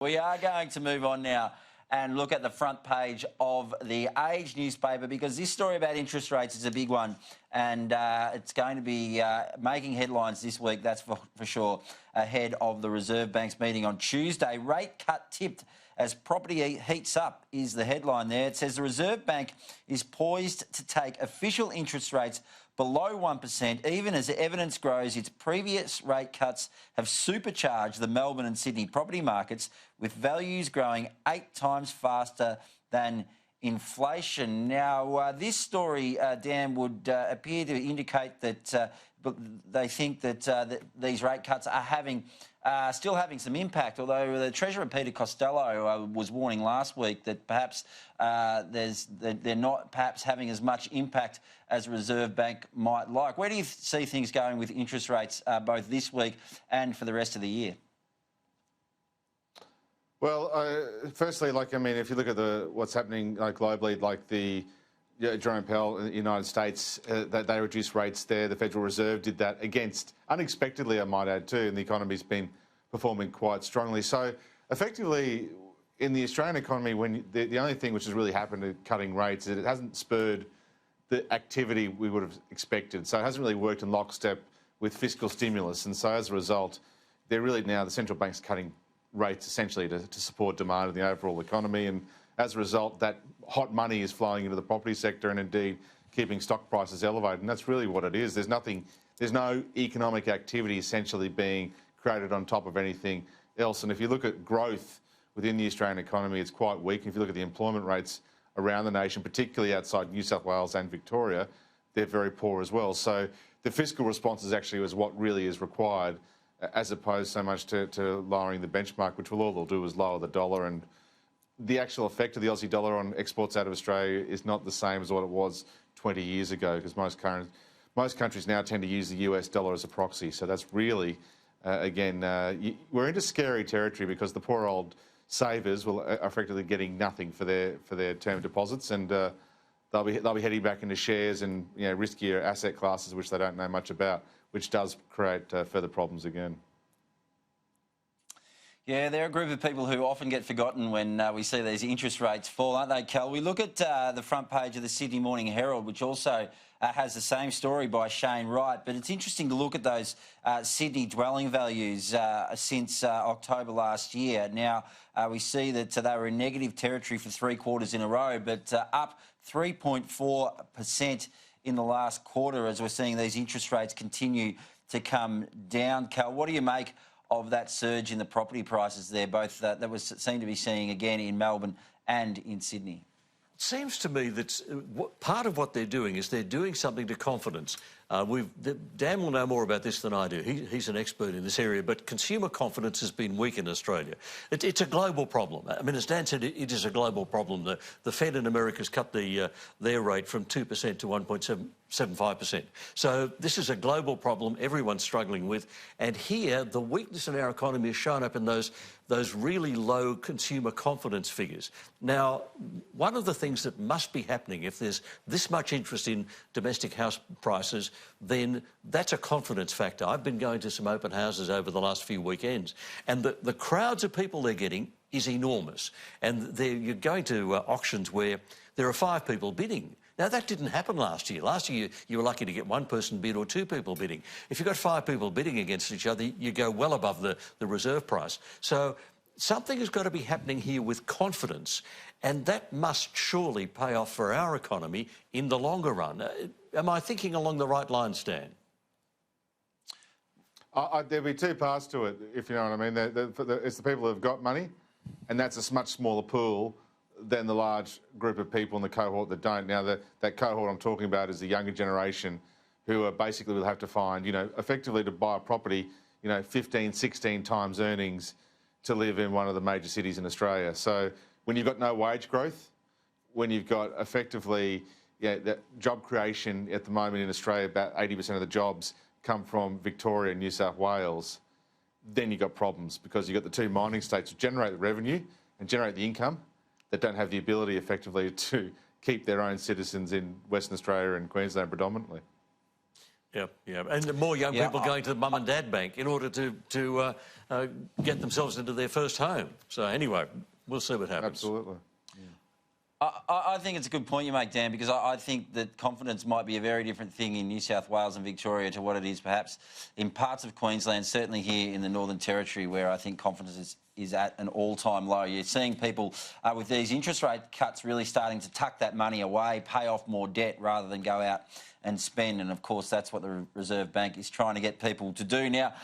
We are going to move on now and look at the front page of the Age newspaper, because this story about interest rates is a big one, and it's going to be making headlines this week, that's for sure, ahead of the Reserve Bank's meeting on Tuesday. Rate cut tipped as property heats up is the headline there. It says the Reserve Bank is poised to take official interest rates below 1%, even as evidence grows its previous rate cuts have supercharged the Melbourne and Sydney property markets, with values growing 8 times faster than inflation. Now, this story, Dan, would appear to indicate that they think that these rate cuts are still having some impact, although the Treasurer Peter Costello was warning last week that perhaps they're not perhaps having as much impact as the Reserve Bank might like. Where do you see things going with interest rates both this week and for the rest of the year? Well, firstly, if you look at what's happening globally, like the Jerome Powell in the United States, they reduced rates there. The Federal Reserve did that unexpectedly, I might add too, and the economy's been performing quite strongly. So effectively, in the Australian economy, the only thing which has really happened to cutting rates is it hasn't spurred the activity we would have expected. So it hasn't really worked in lockstep with fiscal stimulus. And so as a result, they're really now, the central bank's cutting rates essentially to support demand in the overall economy. And as a result, that hot money is flowing into the property sector and indeed keeping stock prices elevated. And that's really what it is. There's no economic activity essentially being created on top of anything else. And if you look at growth within the Australian economy, it's quite weak. If you look at the employment rates around the nation, particularly outside New South Wales and Victoria, they're very poor as well. So the fiscal response is actually what really is required, as opposed so much to lowering the benchmark, which all they'll do is lower the dollar. And the actual effect of the Aussie dollar on exports out of Australia is not the same as what it was 20 years ago, because most countries now tend to use the US dollar as a proxy. So that's really, we're into scary territory, because the poor old savers are effectively getting nothing for their term deposits, and they'll be heading back into shares and riskier asset classes which they don't know much about, which does create further problems again. Yeah, they're a group of people who often get forgotten when we see these interest rates fall, aren't they, Kel? We look at the front page of the Sydney Morning Herald, which also has the same story by Shane Wright, but it's interesting to look at those Sydney dwelling values since October last year. Now, we see that they were in negative territory for 3 quarters in a row, but up 3.4% in the last quarter as we're seeing these interest rates continue to come down. Kel, what do you make of that surge in the property prices there, both that was seem to be seeing again in Melbourne and in Sydney? It seems to me that part of what they're doing is they're doing something to confidence. Dan will know more about this than I do. He's an expert in this area, but consumer confidence has been weak in Australia. It's a global problem. I mean, as Dan said, it is a global problem. The Fed in America has cut their rate from 2% to 1.75%. So this is a global problem everyone's struggling with. And here, the weakness in our economy has shown up in those really low consumer confidence figures. Now, one of the things that must be happening, if there's this much interest in domestic house prices, then that's a confidence factor. I've been going to some open houses over the last few weekends, and the crowds of people they're getting is enormous. And you're going to auctions where there are 5 people bidding. Now, that didn't happen last year. Last year, you were lucky to get 1 person bid or 2 people bidding. If you've got 5 people bidding against each other, you go well above the reserve price. So something has got to be happening here with confidence, and that must surely pay off for our economy in the longer run. Am I thinking along the right lines, Dan? There'll be 2 parts to it, if you know what I mean. It's the people who've got money, and that's a much smaller pool than the large group of people in the cohort that don't. Now, that cohort I'm talking about is the younger generation, who are basically will have to find, effectively to buy a property, 15, 16 times earnings to live in one of the major cities in Australia. So when you've got no wage growth, when you've got effectively that job creation at the moment in Australia, about 80% of the jobs come from Victoria and New South Wales, then you've got problems, because you've got the 2 mining states that generate the revenue and generate the income that don't have the ability effectively to keep their own citizens in Western Australia and Queensland predominantly. Yeah. And the more young people going to the mum and dad bank in order to get themselves into their first home. So anyway, we'll see what happens. Absolutely. I think it's a good point you make, Dan, because I think that confidence might be a very different thing in New South Wales and Victoria to what it is perhaps in parts of Queensland, certainly here in the Northern Territory, where I think confidence is at an all-time low. You're seeing people with these interest rate cuts really starting to tuck that money away, pay off more debt rather than go out and spend. And, of course, that's what the Reserve Bank is trying to get people to do now.